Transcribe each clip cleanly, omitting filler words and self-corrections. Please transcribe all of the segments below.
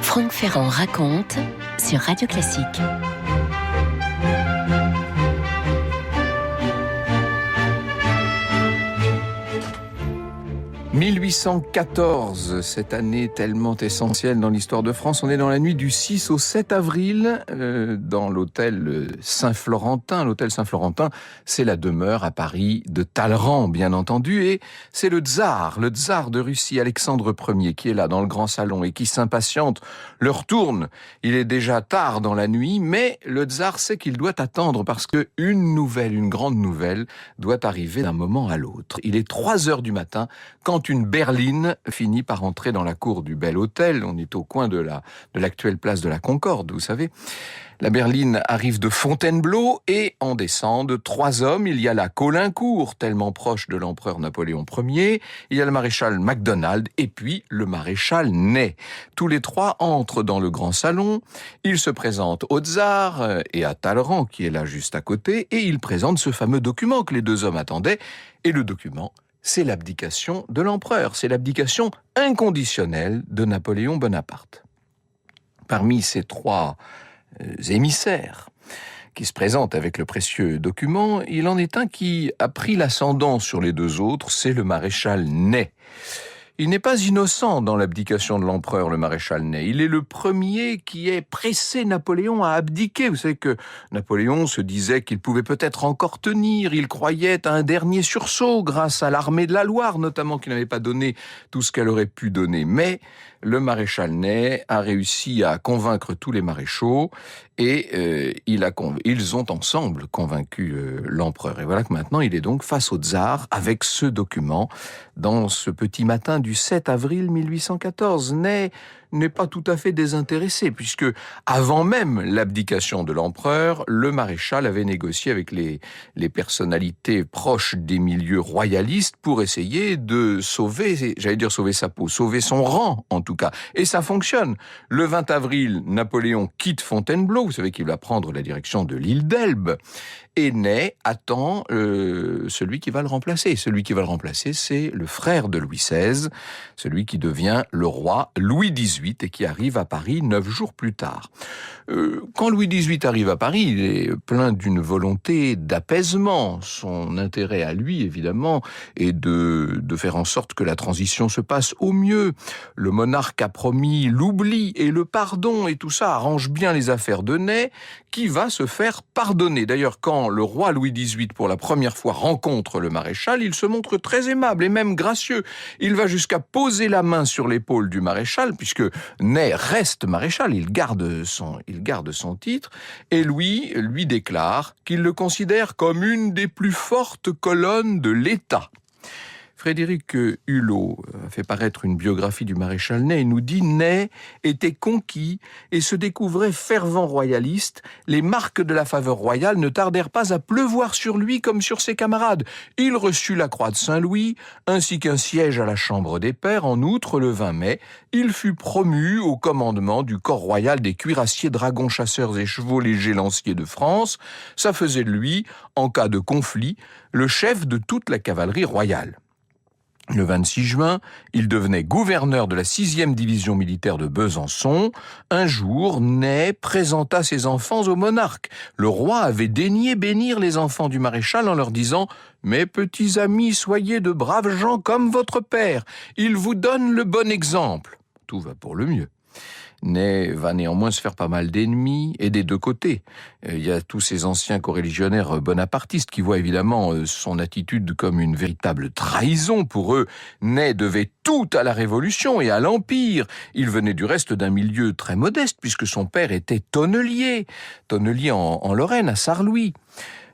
Franck Ferrand raconte sur Radio Classique. « 1814, cette année tellement essentielle dans l'histoire de France. On est dans la nuit du 6 au 7 avril, dans l'hôtel Saint-Florentin. L'hôtel Saint-Florentin, c'est la demeure à Paris de Talleyrand, bien entendu. Et c'est le tsar de Russie, Alexandre Ier, qui est là dans le grand salon et qui s'impatiente. L'heure tourne, il est déjà tard dans la nuit, mais le tsar sait qu'il doit attendre parce que une grande nouvelle, doit arriver d'un moment à l'autre. Il est 3 heures du matin quand une berline finit par entrer dans la cour du bel hôtel. On est au coin de l'actuelle place de la Concorde, vous savez. La berline arrive de Fontainebleau et en descendent 3 hommes. Il y a la Caulaincourt, tellement proche de l'empereur Napoléon Ier. Il y a le maréchal Macdonald et puis le maréchal Ney. Tous les 3 entrent dans le grand salon. Ils se présentent au tsar et à Talleyrand, qui est là juste à côté, et ils présentent ce fameux document que les 2 hommes attendaient. Et le document, c'est l'abdication de l'empereur. C'est l'abdication inconditionnelle de Napoléon Bonaparte. Parmi ces 3 émissaires qui se présentent avec le précieux document, il en est un qui a pris l'ascendant sur les 2 autres, c'est le maréchal Ney. Il n'est pas innocent dans l'abdication de l'empereur, le maréchal Ney. Il est le premier qui ait pressé Napoléon à abdiquer. Vous savez que Napoléon se disait qu'il pouvait peut-être encore tenir. Il croyait à un dernier sursaut grâce à l'armée de la Loire, notamment, qui n'avait pas donné tout ce qu'elle aurait pu donner. Mais le maréchal Ney a réussi à convaincre tous les maréchaux et ils ont ensemble convaincu l'empereur. Et voilà que maintenant, il est donc face au tsar avec ce document dans ce petit matin du 7 avril 1814. Ney n'est pas tout à fait désintéressé, puisque avant même l'abdication de l'empereur, le maréchal avait négocié avec les personnalités proches des milieux royalistes pour essayer de sauver sa peau, sauver son rang en tout cas. Et ça fonctionne. Le 20 avril, Napoléon quitte Fontainebleau, vous savez qu'il va prendre la direction de l'île d'Elbe, et Ney attend celui qui va le remplacer. Celui qui va le remplacer, c'est le frère de Louis XVI, celui qui devient le roi Louis XVIII et qui arrive à Paris 9 jours plus tard. Quand Louis XVIII arrive à Paris, il est plein d'une volonté d'apaisement. Son intérêt à lui, évidemment, est de faire en sorte que la transition se passe au mieux. Le monarque a promis l'oubli et le pardon, et tout ça arrange bien les affaires de Ney, qui va se faire pardonner. D'ailleurs, quand le roi Louis XVIII, pour la première fois, rencontre le maréchal, il se montre très aimable et même gracieux. Il va jusqu'à poser la main sur l'épaule du maréchal, puisque Ney reste maréchal, il garde son titre, et lui déclare qu'il le considère comme une des plus fortes colonnes de l'État. Frédéric Hulot a fait paraître une biographie du maréchal Ney. Il nous dit « Ney était conquis et se découvrait fervent royaliste. Les marques de la faveur royale ne tardèrent pas à pleuvoir sur lui comme sur ses camarades. Il reçut la croix de Saint-Louis, ainsi qu'un siège à la Chambre des Pairs. En outre, le 20 mai, il fut promu au commandement du corps royal des cuirassiers, dragons, chasseurs et chevaux légers lanciers de France. Ça faisait de lui, en cas de conflit, le chef de toute la cavalerie royale. » Le 26 juin, il devenait gouverneur de la 6e division militaire de Besançon. Un jour, Ney présenta ses enfants au monarque. Le roi avait daigné bénir les enfants du maréchal en leur disant « Mes petits amis, soyez de braves gens comme votre père. Il vous donne le bon exemple. » Tout va pour le mieux. Ney va néanmoins se faire pas mal d'ennemis, et des 2 côtés. Il y a tous ces anciens coreligionnaires bonapartistes qui voient évidemment son attitude comme une véritable trahison. Pour eux, Ney devait tout à la Révolution et à l'Empire. Il venait du reste d'un milieu très modeste, puisque son père était tonnelier en Lorraine, à Sarrelouis.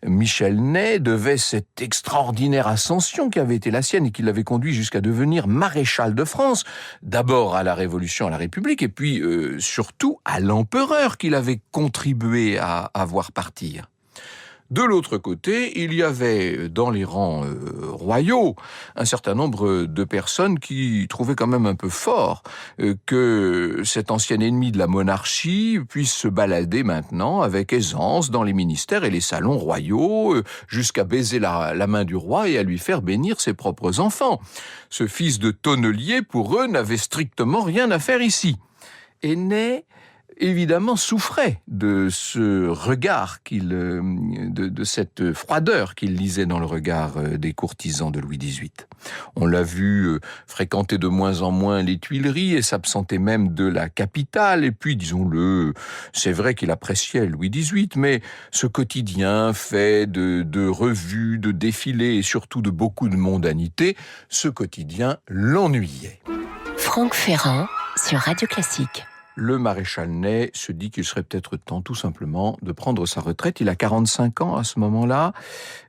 Michel Ney devait cette extraordinaire ascension qui avait été la sienne et qui l'avait conduit jusqu'à devenir maréchal de France, d'abord à la Révolution, à la République, et puis surtout à l'empereur qu'il avait contribué à voir partir. De l'autre côté, il y avait dans les rangs royaux un certain nombre de personnes qui trouvaient quand même un peu fort que cet ancien ennemi de la monarchie puisse se balader maintenant avec aisance dans les ministères et les salons royaux, jusqu'à baiser la main du roi et à lui faire bénir ses propres enfants. Ce fils de tonnelier, pour eux, n'avait strictement rien à faire ici. Et Ney, évidemment, souffrait de ce regard de cette froideur qu'il lisait dans le regard des courtisans de Louis XVIII. On l'a vu fréquenter de moins en moins les Tuileries et s'absenter même de la capitale. Et puis, disons-le, c'est vrai qu'il appréciait Louis XVIII, mais ce quotidien fait de revues, de défilés et surtout de beaucoup de mondanité, ce quotidien l'ennuyait. Franck Ferrand sur Radio Classique. Le maréchal Ney se dit qu'il serait peut-être temps tout simplement de prendre sa retraite. Il a 45 ans à ce moment-là.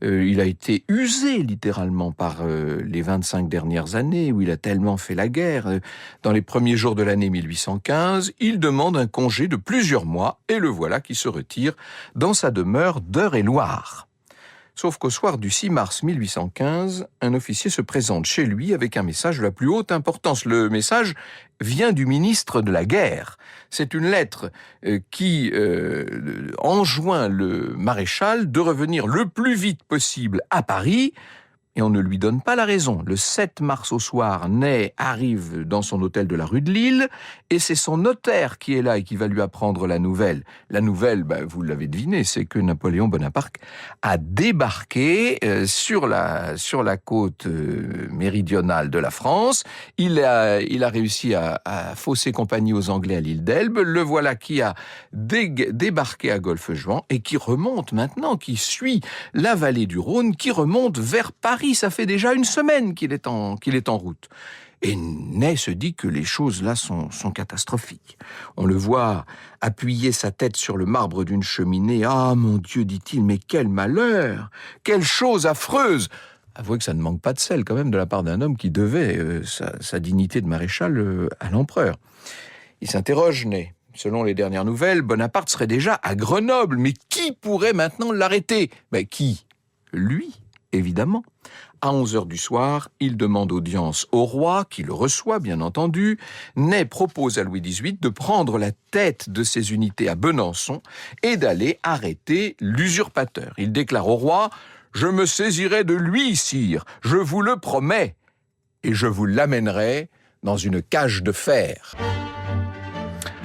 Il a été usé littéralement par les 25 dernières années où il a tellement fait la guerre. Dans les premiers jours de l'année 1815, il demande un congé de plusieurs mois et le voilà qui se retire dans sa demeure d'Eure-et-Loir. Sauf qu'au soir du 6 mars 1815, un officier se présente chez lui avec un message de la plus haute importance. Le message vient du ministre de la Guerre. C'est une lettre qui enjoint le maréchal de revenir le plus vite possible à Paris. Et on ne lui donne pas la raison. Le 7 mars au soir, Ney arrive dans son hôtel de la rue de Lille et c'est son notaire qui est là et qui va lui apprendre la nouvelle. La nouvelle, vous l'avez deviné, c'est que Napoléon Bonaparte a débarqué sur la côte méridionale de la France. Il a réussi à fausser compagnie aux Anglais à l'île d'Elbe. Le voilà qui a débarqué à Golfe-Juan et qui remonte maintenant, qui suit la vallée du Rhône, qui remonte vers Paris. Ça fait déjà une semaine qu'il est en route. Et Ney se dit que les choses là sont catastrophiques. On le voit appuyer sa tête sur le marbre d'une cheminée. « Ah, mon Dieu, dit-il, mais quel malheur! Quelle chose affreuse !» Avouez que ça ne manque pas de sel quand même de la part d'un homme qui devait sa dignité de maréchal à l'empereur. Il s'interroge, Ney. Selon les dernières nouvelles, Bonaparte serait déjà à Grenoble. Mais qui pourrait maintenant l'arrêter ? Qui ? Lui, évidemment. À 11h du soir, il demande audience au roi, qui le reçoit, bien entendu. Ney propose à Louis XVIII de prendre la tête de ses unités à Besançon et d'aller arrêter l'usurpateur. Il déclare au roi « Je me saisirai de lui, sire, je vous le promets, et je vous l'amènerai dans une cage de fer. »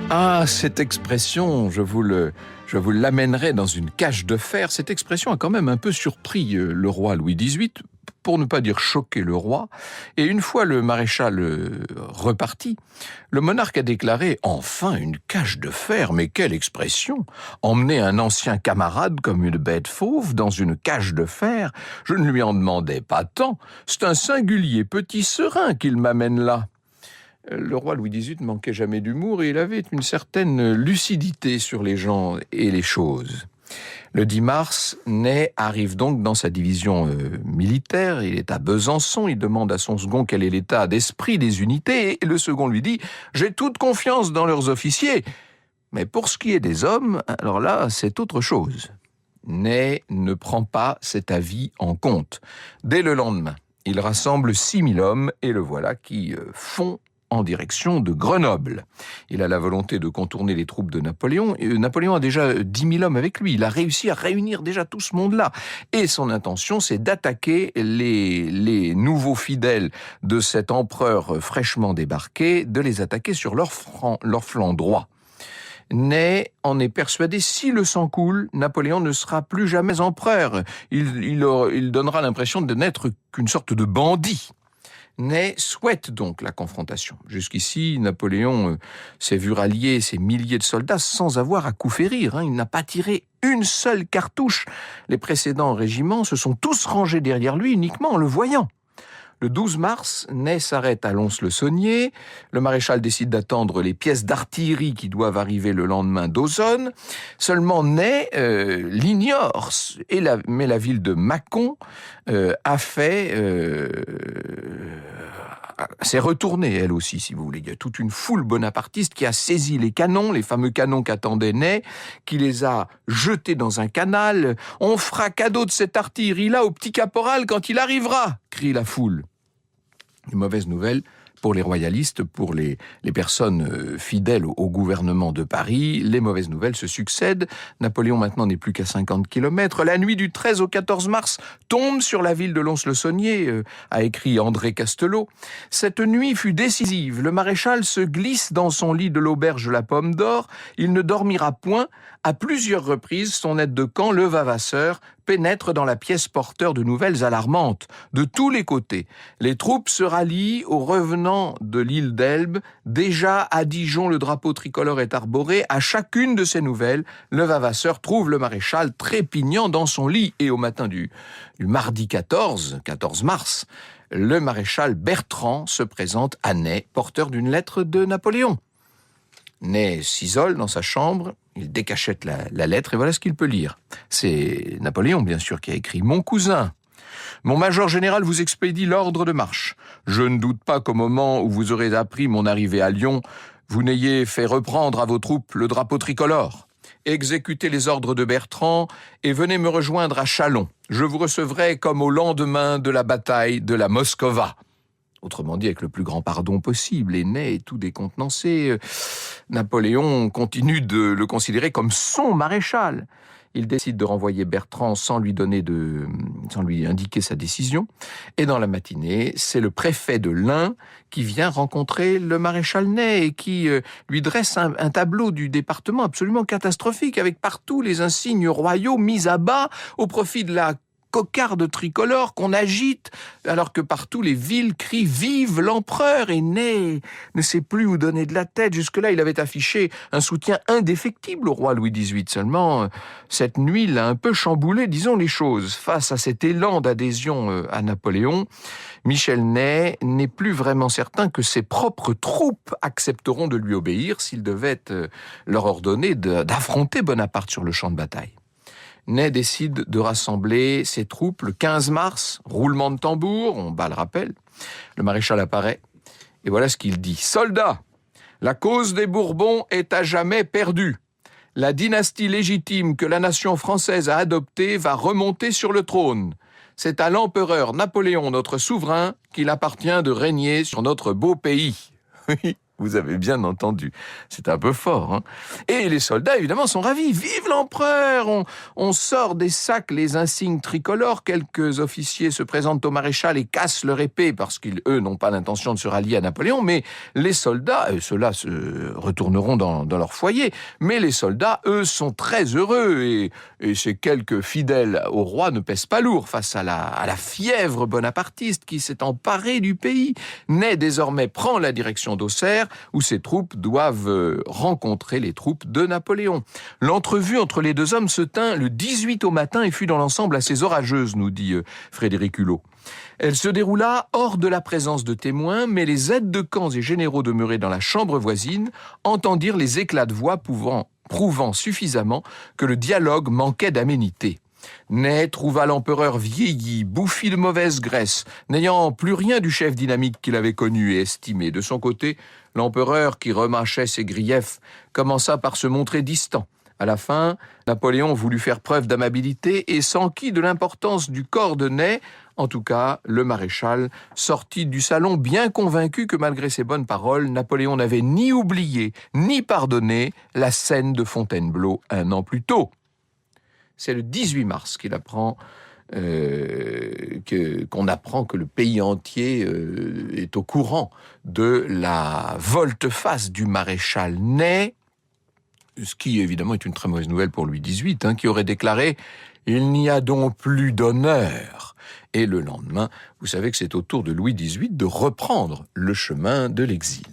Ah, cette expression, je vous l'amènerai dans une cage de fer, cette expression a quand même un peu surpris le roi Louis XVIII, pour ne pas dire choqué le roi. Et une fois le maréchal reparti, le monarque a déclaré « Enfin, une cage de fer, mais quelle expression ! Emmener un ancien camarade comme une bête fauve dans une cage de fer, je ne lui en demandais pas tant. C'est un singulier petit serin qu'il m'amène là. » Le roi Louis XVIII ne manquait jamais d'humour et il avait une certaine lucidité sur les gens et les choses. Le 10 mars, Ney arrive donc dans sa division militaire, il est à Besançon, il demande à son second quel est l'état d'esprit des unités et le second lui dit « J'ai toute confiance dans leurs officiers, mais pour ce qui est des hommes, alors là, c'est autre chose. » Ney ne prend pas cet avis en compte. Dès le lendemain, il rassemble 6000 hommes et le voilà qui fond en direction de Grenoble. Il a la volonté de contourner les troupes de Napoléon. Et Napoléon a déjà 10 000 hommes avec lui. Il a réussi à réunir déjà tout ce monde-là. Et son intention, c'est d'attaquer les nouveaux fidèles de cet empereur fraîchement débarqué, de les attaquer sur leur flanc droit. Ney en est persuadé, si le sang coule, Napoléon ne sera plus jamais empereur. Il donnera l'impression de n'être qu'une sorte de bandit. Ney souhaite donc la confrontation. Jusqu'ici, Napoléon s'est vu rallier ses milliers de soldats sans avoir à coup férir. Il n'a pas tiré une seule cartouche. Les précédents régiments se sont tous rangés derrière lui uniquement en le voyant. Le 12 mars, Ney s'arrête à Lons-le-Saunier. Le maréchal décide d'attendre les pièces d'artillerie qui doivent arriver le lendemain d'Aussonne. Seulement Ney l'ignore, mais la ville de Mâcon s'est retournée, elle aussi, si vous voulez. Il y a toute une foule bonapartiste qui a saisi les canons, les fameux canons qu'attendait Ney, qui les a jetés dans un canal. « On fera cadeau de cette artillerie-là au petit caporal quand il arrivera !» crie la foule. Une mauvaise nouvelle, Pour les royalistes, pour les personnes fidèles au gouvernement de Paris, les mauvaises nouvelles se succèdent. Napoléon maintenant n'est plus qu'à 50 km. La nuit du 13 au 14 mars tombe sur la ville de Lons-le-Saunier, a écrit André Castelot. Cette nuit fut décisive. Le maréchal se glisse dans son lit de l'auberge La Pomme d'Or. Il ne dormira point. À plusieurs reprises, son aide de camp, le Vavasseur, pénètre dans la pièce porteur de nouvelles alarmantes. De tous les côtés, les troupes se rallient aux revenants de l'île d'Elbe. Déjà à Dijon, le drapeau tricolore est arboré. À chacune de ces nouvelles, le Vavasseur trouve le maréchal trépignant dans son lit. Et au matin du mardi 14 mars, le maréchal Bertrand se présente à Ney, porteur d'une lettre de Napoléon. Ney s'isole dans sa chambre, il décachette la lettre et voilà ce qu'il peut lire. C'est Napoléon, bien sûr, qui a écrit « Mon cousin, mon major général vous expédie l'ordre de marche. Je ne doute pas qu'au moment où vous aurez appris mon arrivée à Lyon, vous n'ayez fait reprendre à vos troupes le drapeau tricolore. Exécutez les ordres de Bertrand et venez me rejoindre à Châlons. Je vous recevrai comme au lendemain de la bataille de la Moskova. » Autrement dit, avec le plus grand pardon possible, et Ney est tout décontenancé. Napoléon continue de le considérer comme son maréchal. Il décide de renvoyer Bertrand sans lui indiquer sa décision. Et dans la matinée, c'est le préfet de l'Ain qui vient rencontrer le maréchal Ney et qui lui dresse un tableau du département absolument catastrophique, avec partout les insignes royaux mis à bas au profit de la cocarde tricolore qu'on agite, alors que partout les villes crient « Vive l'empereur !» et Ney ne sait plus où donner de la tête. Jusque-là, il avait affiché un soutien indéfectible au roi Louis XVIII. Seulement, cette nuit l'a un peu chamboulé, disons les choses. Face à cet élan d'adhésion à Napoléon, Michel Ney n'est plus vraiment certain que ses propres troupes accepteront de lui obéir s'il devait leur ordonner d'affronter Bonaparte sur le champ de bataille. Ney décide de rassembler ses troupes le 15 mars, roulement de tambour, on bat le rappel. Le maréchal apparaît, et voilà ce qu'il dit. « Soldats, la cause des Bourbons est à jamais perdue. La dynastie légitime que la nation française a adoptée va remonter sur le trône. C'est à l'empereur Napoléon, notre souverain, qu'il appartient de régner sur notre beau pays. » Oui. Vous avez bien entendu. C'est un peu fort, hein. Et les soldats, évidemment, sont ravis. Vive l'empereur! On sort des sacs les insignes tricolores. Quelques officiers se présentent au maréchal et cassent leur épée parce qu'ils, eux, n'ont pas l'intention de se rallier à Napoléon. Mais les soldats, ceux-là se retourneront dans leur foyer. Mais les soldats, eux, sont très heureux. Et ces quelques fidèles au roi ne pèsent pas lourd face à la fièvre bonapartiste qui s'est emparée du pays. Ney, désormais, prend la direction d'Auxerre, où ses troupes doivent rencontrer les troupes de Napoléon. L'entrevue entre les deux hommes se tint le 18 au matin et fut dans l'ensemble assez orageuse, nous dit Frédéric Hulot. Elle se déroula hors de la présence de témoins, mais les aides de camps et généraux demeurés dans la chambre voisine entendirent les éclats de voix prouvant suffisamment que le dialogue manquait d'aménité. Ney trouva l'empereur vieilli, bouffi de mauvaise graisse, n'ayant plus rien du chef dynamique qu'il avait connu et estimé. De son côté, l'empereur, qui remâchait ses griefs, commença par se montrer distant. À la fin, Napoléon voulut faire preuve d'amabilité et s'enquit de l'importance du corps de Ney. En tout cas, le maréchal sortit du salon bien convaincu que malgré ses bonnes paroles, Napoléon n'avait ni oublié ni pardonné la scène de Fontainebleau un an plus tôt. C'est le 18 mars qu'on apprend que le pays entier est au courant de la volte-face du maréchal Ney, ce qui évidemment est une très mauvaise nouvelle pour Louis XVIII, qui aurait déclaré « Il n'y a donc plus d'honneur ». Et le lendemain, vous savez que c'est au tour de Louis XVIII de reprendre le chemin de l'exil.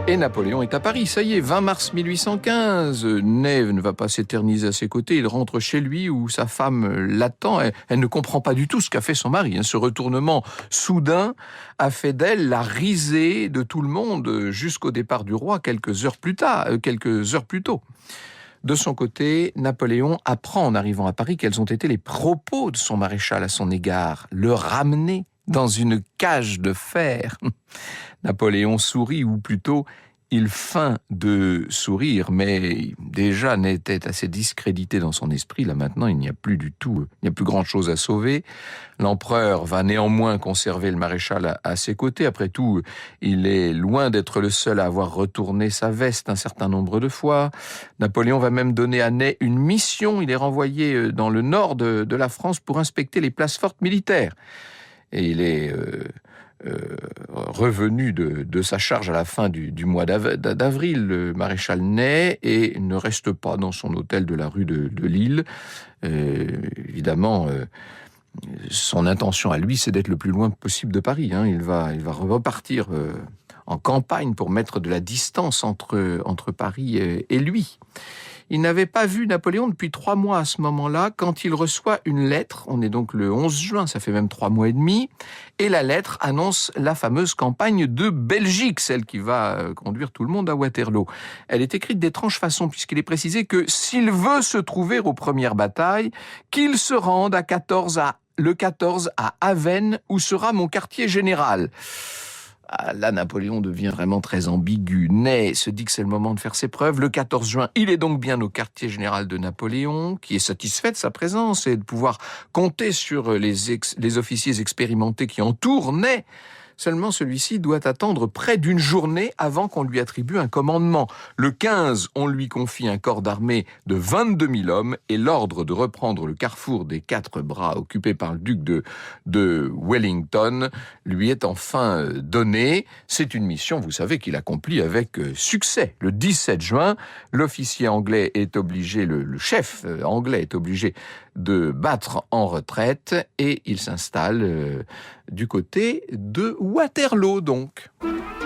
Et Napoléon est à Paris, ça y est, 20 mars 1815. Ney ne va pas s'éterniser à ses côtés, il rentre chez lui où sa femme l'attend. Elle ne comprend pas du tout ce qu'a fait son mari. Ce retournement soudain a fait d'elle la risée de tout le monde jusqu'au départ du roi quelques heures plus tôt. De son côté, Napoléon apprend en arrivant à Paris quels ont été les propos de son maréchal à son égard. Le ramener dans une cage de fer. Napoléon sourit, ou plutôt, Il feint de sourire, mais déjà Ney était assez discrédité dans son esprit. Là maintenant, il n'y a plus du tout, il n'y a plus grand-chose à sauver. L'empereur va néanmoins conserver le maréchal à ses côtés. Après tout, il est loin d'être le seul à avoir retourné sa veste un certain nombre de fois. Napoléon va même donner à Ney une mission. Il est renvoyé dans le nord de la France pour inspecter les places fortes militaires. Et il est revenu de sa charge à la fin du mois d'avril, le maréchal Ney, et ne reste pas dans son hôtel de la rue de Lille. Évidemment, son intention à lui, c'est d'être le plus loin possible de Paris. Il va repartir en campagne pour mettre de la distance entre Paris et lui. Il n'avait pas vu Napoléon depuis 3 mois à ce moment-là, quand il reçoit une lettre. On est donc le 11 juin, ça fait même 3 mois et demi. Et la lettre annonce la fameuse campagne de Belgique, celle qui va conduire tout le monde à Waterloo. Elle est écrite d'étrange façon, puisqu'il est précisé que s'il veut se trouver aux premières batailles, qu'il se rende le 14 à Avesnes, où sera mon quartier général. Là, Napoléon devient vraiment très ambigu. Ney se dit que c'est le moment de faire ses preuves. Le 14 juin, il est donc bien au quartier général de Napoléon, qui est satisfait de sa présence et de pouvoir compter sur les officiers expérimentés qui entourent Ney. Seulement, celui-ci doit attendre près d'une journée avant qu'on lui attribue un commandement. Le 15, on lui confie un corps d'armée de 22 000 hommes et l'ordre de reprendre le carrefour des 4 bras occupé par le duc de Wellington lui est enfin donné. C'est une mission, vous savez, qu'il accomplit avec succès. Le 17 juin, l'officier anglais est obligé, le chef anglais est obligé de battre en retraite et il s'installe du côté de Waterloo, donc.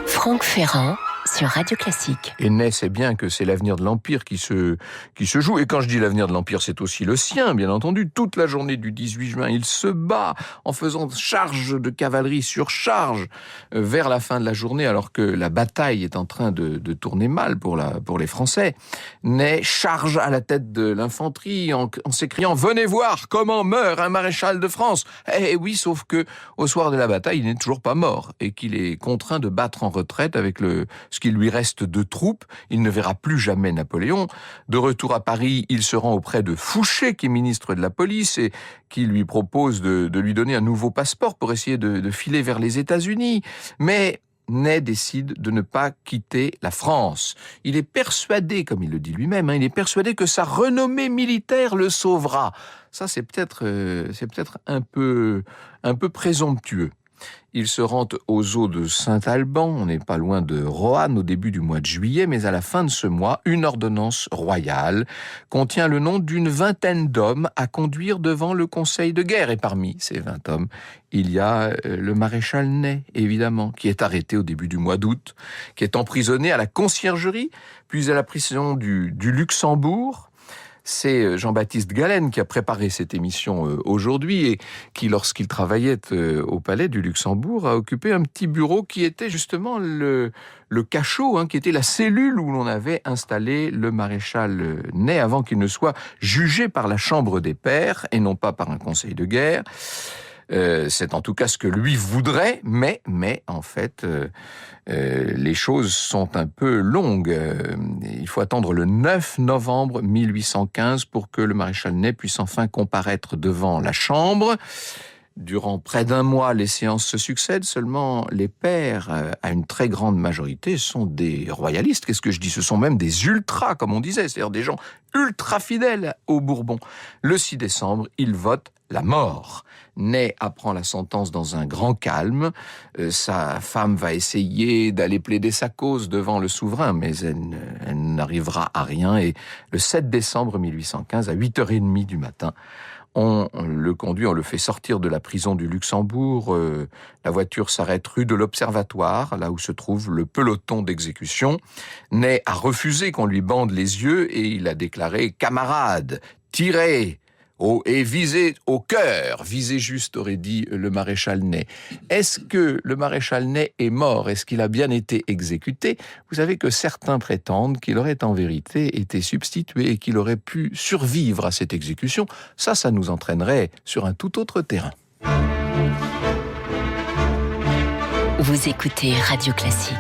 Franck Ferrand sur Radio Classique. Et Ney sait bien que c'est l'avenir de l'Empire qui se joue. Et quand je dis l'avenir de l'Empire, c'est aussi le sien, bien entendu. Toute la journée du 18 juin, il se bat en faisant charge de cavalerie sur charge vers la fin de la journée, alors que la bataille est en train de tourner mal pour les Français. Ney charge à la tête de l'infanterie en s'écriant « Venez voir comment meurt un maréchal de France !» Eh oui, sauf que au soir de la bataille, il n'est toujours pas mort et qu'il est contraint de battre en retraite avec ce qu'il lui reste de troupes. Il ne verra plus jamais Napoléon. De retour à Paris, il se rend auprès de Fouché, qui est ministre de la police, et qui lui propose de lui donner un nouveau passeport pour essayer de filer vers les États-Unis. Mais Ney décide de ne pas quitter la France. Il est persuadé, comme il le dit lui-même, il est persuadé que sa renommée militaire le sauvera. Ça, c'est peut-être un peu présomptueux. Il se rend aux eaux de Saint-Alban, on n'est pas loin de Roanne au début du mois de juillet, mais à la fin de ce mois, une ordonnance royale contient le nom d'une 20aine d'hommes à conduire devant le conseil de guerre. Et parmi ces 20 hommes, il y a le maréchal Ney, évidemment, qui est arrêté au début du mois d'août, qui est emprisonné à la conciergerie, puis à la prison du Luxembourg. C'est Jean-Baptiste Galen qui a préparé cette émission aujourd'hui et qui, lorsqu'il travaillait au palais du Luxembourg, a occupé un petit bureau qui était justement le cachot, qui était la cellule où l'on avait installé le maréchal Ney avant qu'il ne soit jugé par la Chambre des Pairs et non pas par un conseil de guerre. C'est en tout cas ce que lui voudrait, mais en fait, les choses sont un peu longues. Il faut attendre le 9 novembre 1815 pour que le maréchal Ney puisse enfin comparaître devant la Chambre. Durant près d'un mois, les séances se succèdent, seulement les pairs, à une très grande majorité, sont des royalistes. Qu'est-ce que je dis ? Ce sont même des ultras, comme on disait, c'est-à-dire des gens ultra fidèles aux Bourbons. Le 6 décembre, ils votent la mort. Ney apprend la sentence dans un grand calme. Sa femme va essayer d'aller plaider sa cause devant le souverain, mais elle n'arrivera à rien. Et le 7 décembre 1815, à 8h30 du matin, on le conduit, on le fait sortir de la prison du Luxembourg. La voiture s'arrête rue de l'Observatoire, là où se trouve le peloton d'exécution. Ney a refusé qu'on lui bande les yeux et il a déclaré « Camarades, tirez !» et visez au cœur, visez juste, aurait dit le maréchal Ney. Est-ce que le maréchal Ney est mort ? Est-ce qu'il a bien été exécuté ? Vous savez que certains prétendent qu'il aurait en vérité été substitué et qu'il aurait pu survivre à cette exécution. Ça nous entraînerait sur un tout autre terrain. Vous écoutez Radio Classique.